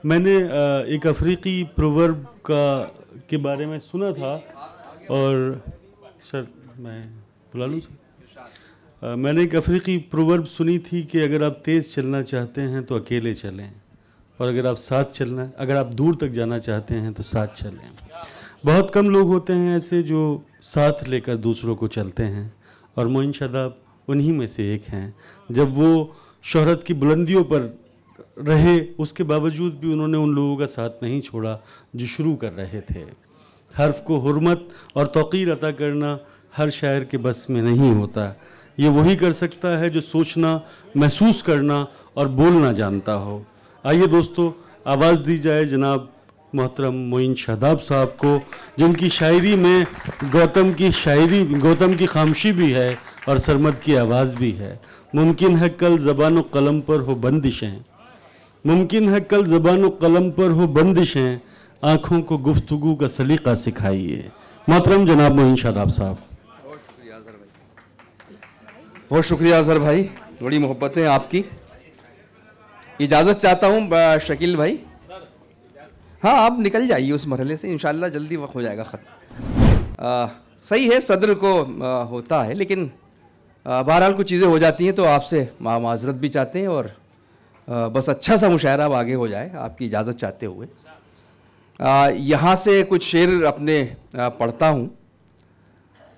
मैंने एक अफ्रीकी प्रोवर्ब के बारे में सुना था। और सर मैं बुला लूँ सर? मैंने एक अफ्रीकी प्रोवर्ब सुनी थी कि अगर आप तेज़ चलना चाहते हैं तो अकेले चलें, और अगर आप दूर तक जाना चाहते हैं तो साथ चलें। बहुत कम लोग होते हैं ऐसे जो साथ लेकर दूसरों को चलते हैं, और मोइन शादाब उन्हीं में से एक हैं। जब वो शोहरत की बुलंदियों पर रहे, उसके बावजूद भी उन्होंने उन लोगों का साथ नहीं छोड़ा जो शुरू कर रहे थे। हर्फ को हुर्मत और तौक़ीर अता करना हर शायर के बस में नहीं होता। ये वही कर सकता है जो सोचना, महसूस करना और बोलना जानता हो। आइए दोस्तों, आवाज़ दी जाए जनाब मोहतरम मोइन शादाब साहब को, जिनकी शायरी में गौतम की खामोशी भी है और सरमद की आवाज़ भी है। मुमकिन है कल ज़बान कलम पर हो बंदिशें, मुमकिन है कल ज़बान कलम पर हो बंदिशें, आँखों को गुफ्तगू का सलीका सिखाइए। मोहतरम जनाब मोइन शादाब साहब। बहुत शुक्रिया अज़हर भाई, बड़ी मोहब्बत है आपकी। इजाज़त चाहता हूँ शकील भाई। हाँ, आप निकल जाइए उस मरहले से, इंशाल्लाह जल्दी वक्त हो जाएगा ख़त्म। सही है, सदर को होता है, लेकिन बहरहाल कुछ चीज़ें हो जाती हैं तो आपसे माज़रत भी चाहते हैं, और बस अच्छा सा मुशायरा अब आगे हो जाए, आपकी इजाज़त चाहते हुए यहाँ से कुछ शेर अपने पढ़ता हूँ।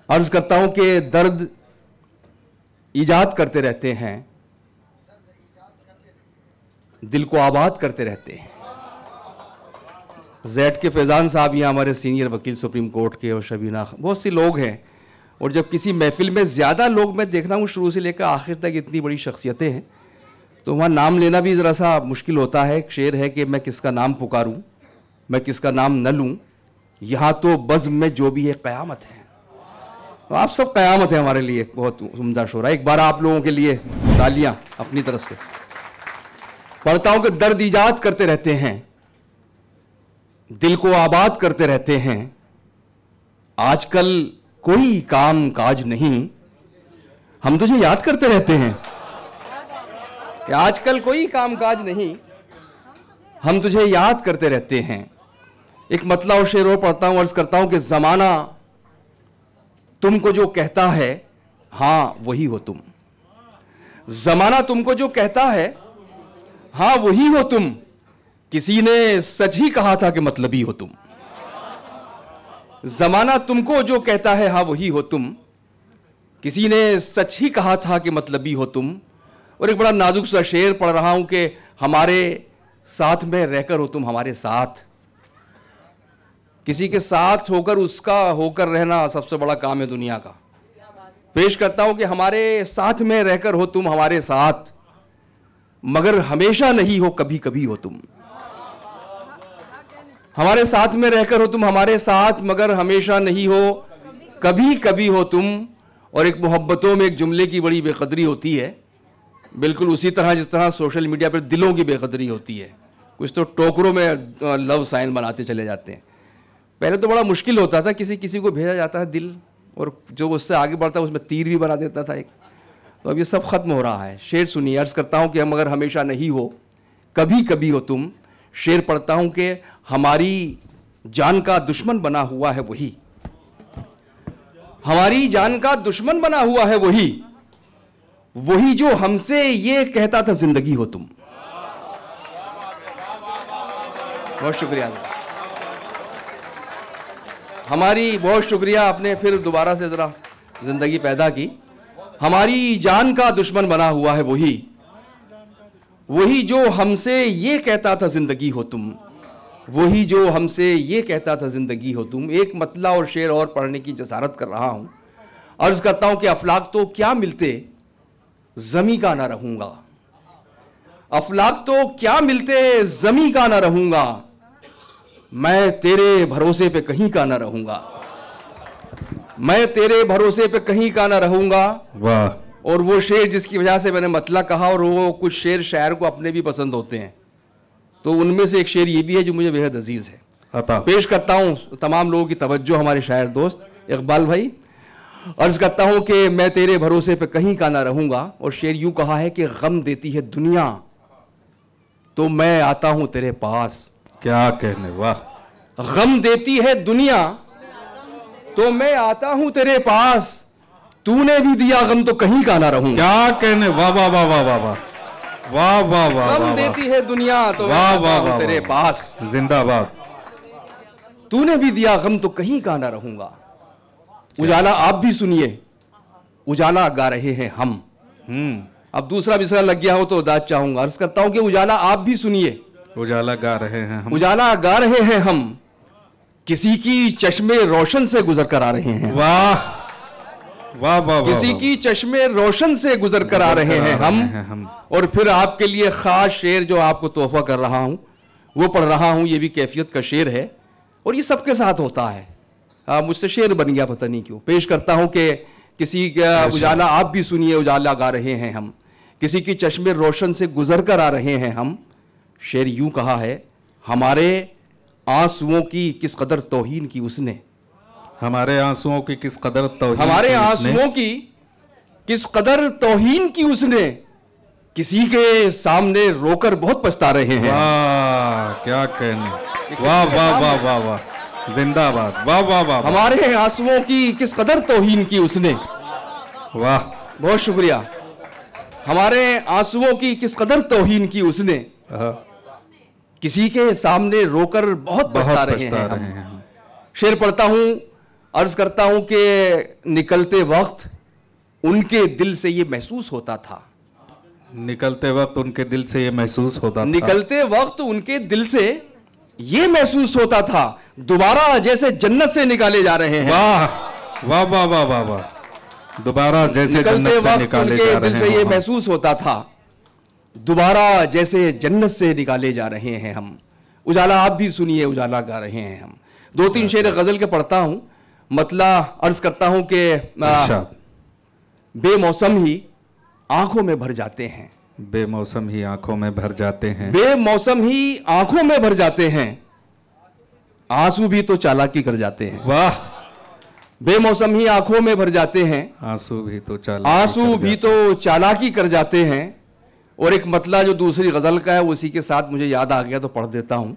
अर्ज़ करता हूँ कि दर्द ईजाद करते रहते हैं, दिल को आबाद करते रहते हैं। जेड के फैज़ान साहब यहाँ हमारे सीनियर वकील सुप्रीम कोर्ट के, और शबीना, बहुत से लोग हैं। और जब किसी महफिल में ज़्यादा लोग मैं देख रहा हूँ शुरू से लेकर आखिर तक इतनी बड़ी शख्सियतें हैं, तो वहाँ नाम लेना भी ज़रा सा मुश्किल होता है। एक शेर है कि मैं किसका नाम पुकारूँ, मैं किसका नाम न लूँ, यहाँ तो बज़्म में जो भी है क़यामत है। तो आप सब क़यामत है हमारे लिए। बहुत उम्दा शोरा, एक बार आप लोगों के लिए तालियाँ अपनी तरफ से। पढ़ता हूँ कि दर्द ईजाद करते रहते हैं, दिल को आबाद करते रहते हैं, आजकल कोई काम काज नहीं, हम तुझे याद करते रहते हैं। कि आजकल कोई काम काज नहीं, हम तुझे याद करते रहते हैं। एक मतला और शेर और पढ़ता हूं, अर्ज करता हूं कि जमाना तुमको जो कहता है, हाँ वही हो तुम। जमाना तुमको जो कहता है, हाँ वही हो तुम। किसी ने सच ही कहा था कि मतलबी हो तुम। जमाना तुमको जो कहता है, हाँ वही हो तुम। किसी ने सच ही कहा था कि मतलबी हो तुम। और एक बड़ा नाजुक सा शेर पढ़ रहा हूं कि हमारे साथ में रहकर हो तुम हमारे साथ। किसी के साथ होकर उसका होकर रहना सबसे बड़ा काम है दुनिया का। पेश करता हूं कि हमारे साथ में रहकर हो तुम हमारे साथ, मगर हमेशा नहीं हो, कभी कभी हो तुम। हमारे साथ में रहकर हो तुम हमारे साथ, मगर हमेशा नहीं हो, कभी कभी हो तुम। और एक मोहब्बतों में एक जुमले की बड़ी बेकदरी होती है, बिल्कुल उसी तरह जिस तरह सोशल मीडिया पर दिलों की बेकदरी होती है। कुछ तो टोकरों में लव साइन बनाते चले जाते हैं। पहले तो बड़ा मुश्किल होता था, किसी किसी को भेजा जाता है दिल, और जो उससे आगे बढ़ता है उसमें तीर भी बना देता था एक। तो अब ये सब खत्म हो रहा है। शेर सुनिए, अर्ज करता हूँ कि हम अगर हमेशा नहीं हो, कभी कभी हो तुम। शेर पढ़ता हूँ कि हमारी जान का दुश्मन बना हुआ है वही, हमारी जान का दुश्मन बना हुआ है वही, वही जो हमसे ये कहता था जिंदगी हो तुम। बहुत शुक्रिया, हमारी बहुत शुक्रिया, आपने फिर दोबारा से जरा जिंदगी पैदा की। हमारी जान का दुश्मन बना हुआ है वही, वही जो हमसे ये कहता था जिंदगी हो तुम, वही जो हमसे ये कहता था जिंदगी हो तुम। एक मतला और शेर और पढ़ने की जसारत कर रहा हूं। अर्ज करता हूं कि अफलाक तो क्या मिलते, जमी का ना रहूंगा। अफलाक तो क्या मिलते, जमी का ना रहूंगा। मैं तेरे भरोसे पे कहीं का ना रहूंगा, मैं तेरे भरोसे पे कहीं का ना रहूंगा। वाह। और वो शेर जिसकी वजह से मैंने मतला कहा, और वो कुछ शेर शायर को अपने भी पसंद होते हैं, तो उनमें से एक शेर ये भी है जो मुझे बेहद अजीज है। पेश करता हूं तमाम लोगों की तवज्जो, हमारे शायर दोस्त इकबाल भाई। अर्ज करता हूं कि मैं तेरे भरोसे पे कहीं का ना रहूंगा। और शेर यूं कहा है कि गम देती है दुनिया, तो मैं आता हूं तेरे पास। क्या कहने, वाह। गम देती है दुनिया तो मैं आता हूं तेरे पास, तूने भी दिया गम तो कहीं का ना रहूं। क्या कहने, वाह वाह वाह वाह वाह वाह वाह वाह वाह। गम देती है दुनिया तो मैं वाह आता वाह हूं वाह तेरे वाह। पास, जिंदाबाद। तूने भी दिया गम तो कहीं का ना रहूंगा। उजाला आप भी सुनिए, उजाला गा रहे हैं हम। अब दूसरा बिसरा लग गया हो तो दाद चाहूंगा। अर्ज करता हूं कि उजाला आप भी सुनिए, उजाला गा रहे हैं हम। उजाला गा रहे हैं हम, किसी की चश्मे रोशन से गुजर कर आ रहे हैं। वाह वाह वाह वाह। किसी की चश्मे रोशन से गुजर कर आ रहे हैं हम। और फिर आपके लिए खास शेर जो आपको तोहफा कर रहा हूं वो पढ़ रहा हूं। ये भी कैफियत का शेर है और ये सबके साथ होता है। मुझसे शेर बन गया पता नहीं क्यों। पेश करता हूं कि किसी का उजाला आप भी सुनिए, उजाला गा रहे हैं हम, किसी की चश्मे रोशन से गुजर कर आ रहे हैं हम। शेर यूं कहा है, हमारे आंसुओं की किस कदर तौहीन की उसने, हमारे आंसुओं की किस कदर तौहीन हमारे की उसने। आंसुओं की किस कदर तौहीन की उसने, किसी के सामने रोकर बहुत पछता रहे हैं। वाह क्या कहने, वाह वाह वाह वाह वाह। जिंदाबाद, वाह वाह वाह। हमारे आंसुओं की किस कदर तौहीन की उसने, वाह बहुत शुक्रिया। हमारे आंसुओं की किस कदर तौहीन की उसने, किसी के सामने रोकर बहुत पछता रहे हैं हम। शेर पढ़ता हूं, अर्ज करता हूं कि निकलते वक्त उनके दिल से ये महसूस होता था। निकलते वक्त उनके दिल से ये महसूस होता था। निकलते वक्त उनके दिल से ये महसूस होता था, दोबारा जैसे जन्नत से निकाले जा रहे हैं। वाह वाह वाह वाह वाह वाह। दोबारा जैसे जन्नत से निकाले जा रहे हैं। दिल से ये महसूस होता था, दोबारा जैसे जन्नत से निकाले जा रहे हैं हम। उजाला आप भी सुनिए, उजाला गा रहे हैं हम। दो तीन शेर गजल के पढ़ता हूं, मतला अर्ज करता हूं कि बेमौसम ही आंखों में भर जाते हैं। बेमौसम ही आंखों में भर जाते हैं। बेमौसम ही आंखों में भर जाते हैं, आंसू भी तो चालाकी कर जाते हैं। वाह। बेमौसम ही आंखों में भर जाते हैं, आंसू भी तो चालाकी कर जाते हैं। और एक मतला जो दूसरी गजल का है उसी के साथ मुझे याद आ गया तो पढ़ देता हूं।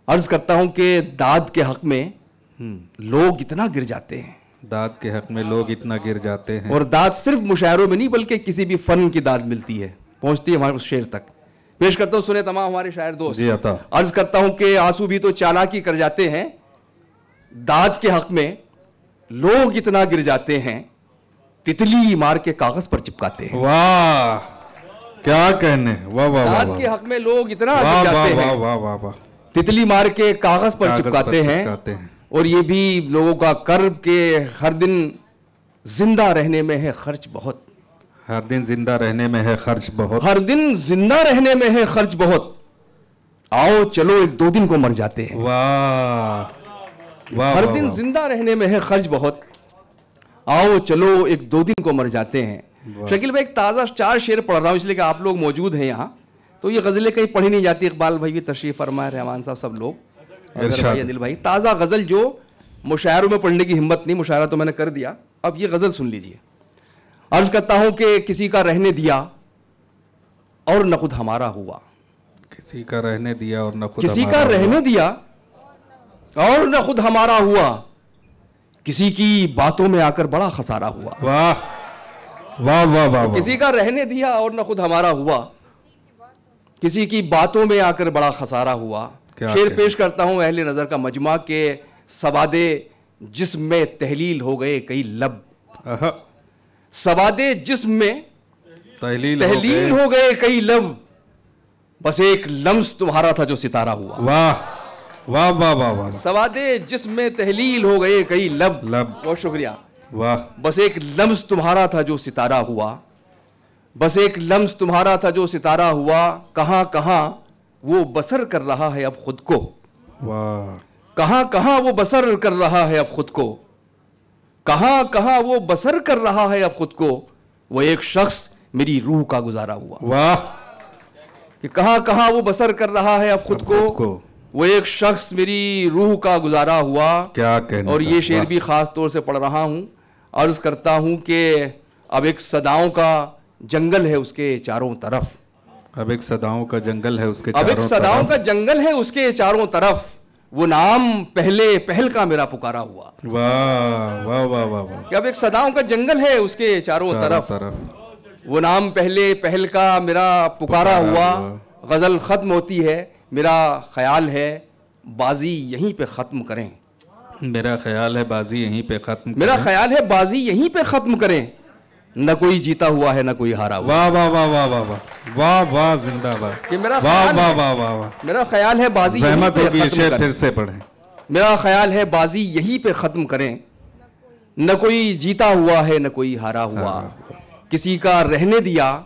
अर्ज करता हूं कि दाद के हक में लोग इतना गिर जाते हैं। दाद के हक में लोग इतना गिर जाते हैं। और दाद सिर्फ मुशायरों में नहीं बल्कि किसी भी फन की दाद मिलती है, पहुंचती है हमारे उस शेर तक। पेश करता हूं, सुने तमाम हमारे शायर दोस्त। जी अता। अर्ज करता हूं कि आंसू भी तो चालाकी कर जाते हैं, दाद के हक में लोग इतना गिर जाते हैं, तितली मार के कागज पर चिपकाते हैं। वाह क्या कहने, वाह वाह वाह। दाद के हक में लोग इतना गिर वाह जाते वाह हैं, वाह वाह वाह। तितली मार के कागज पर चिपकाते हैं। और ये भी लोगों का कर्ब के हर दिन जिंदा रहने में है खर्च बहुत। हर दिन जिंदा रहने में है खर्च बहुत। हर दिन जिंदा रहने में है खर्च बहुत, आओ चलो एक दो दिन को मर जाते हैं। वाह वाह। हर दिन जिंदा रहने में है खर्च बहुत, आओ चलो एक दो दिन को मर जाते हैं। शकील भाई एक ताज़ा 4 शेर पढ़ रहा हूँ इसलिए कि आप लोग मौजूद हैं यहाँ, तो ये गज़लें कहीं पढ़ी नहीं जाती। इकबाल भाई भी तशरीफ फरमाए, रहमान साहब, सब लोग, भाई, अनिल भाई। ताज़ा गज़ल जो मुशायरों में पढ़ने की हिम्मत नहीं, मुशायरा तो मैंने कर दिया, अब ये गज़ल सुन लीजिए। अर्ज करता हूँ कि किसी का रहने दिया और न खुद हमारा हुआ। किसी का रहने दिया और न खुद किसी का रहने दिया और न खुद हमारा हुआ, किसी की बातों में आकर बड़ा खसारा हुआ। वाह वाह वाह वाह। किसी का रहने दिया और न खुद हमारा हुआ, किसी की बातों में आकर बड़ा खसारा हुआ। शेर पेश करता हूं अहले नजर का मजमा के सवादे जिस्म में तहलील हो गए कई लब। सवादे जिस्म में तहलील हो गए कई लब, बस एक लम्स तुम्हारा था जो सितारा हुआ। वाह वाह वाह वाह वाह। सवादे जिस्म में तहलील हो गए कई लब। बहुत शुक्रिया। वाह। बस एक लम्स तुम्हारा था जो सितारा हुआ, बस एक लम्स तुम्हारा था जो सितारा हुआ। कहां कहां वो बसर कर रहा है अब खुद को। वाह। कहां कहां वो बसर कर रहा है अब खुद को, कहां कहां वो बसर कर रहा है अब खुद को। वो एक शख्स मेरी रूह का गुजारा हुआ। वाह। कि कहां कहां वो बसर कर रहा है अब खुद को, वो एक शख्स मेरी रूह का गुजारा हुआ। क्या कहने। और ये शेर भी खास तौर से पढ़ रहा हूं। अर्ज करता हूं कि अब एक सदाओं का जंगल है उसके चारों तरफ। अब एक सदाओं का जंगल है उसके अब एक चारों सदाओं तरफ। का जंगल है उसके चारों तरफ, वो नाम पहले पहल का मेरा पुकारा हुआ। वाह वाह वाह वाह वाह। कि अब एक सदाओं का जंगल है उसके चारों तरफ, वो नाम पहले पहल का मेरा पुकारा हुआ। गजल खत्म होती है, मेरा ख्याल है बाजी यहीं पे खत्म करें। मेरा ख्याल है बाजी यहीं पे खत्म मेरा करें। ख्याल है बाजी यहीं पे खत्म करें, न कोई जीता हुआ है न कोई हारा हुआ। वाह वाह वाह वाह वाह वाह वाह वाह जिंदाबाद। कि मेरा वाह ख्याल वाह है- वाह वाह वाह। मेरा ख्याल है बाजी यहीं जहमत पे होगी ये खत्म शेर करें। फिर से पढ़ें। मेरा ख्याल है बाजी यहीं पे खत्म करें, न कोई जीता हुआ है न कोई हारा हुआ। किसी का रहने दिया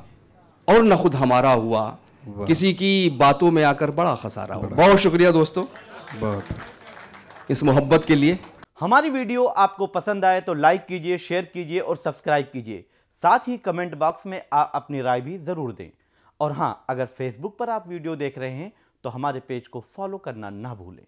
और न खुद हमारा हुआ, किसी की बातों में आकर बड़ा खसारा हुआ। बहुत शुक्रिया दोस्तों बहुत। इस मोहब्बत के लिए। हमारी वीडियो आपको पसंद आए तो लाइक कीजिए, शेयर कीजिए और सब्सक्राइब कीजिए। साथ ही कमेंट बॉक्स में आप अपनी राय भी जरूर दें। और हां, अगर फेसबुक पर आप वीडियो देख रहे हैं तो हमारे पेज को फॉलो करना ना भूलें।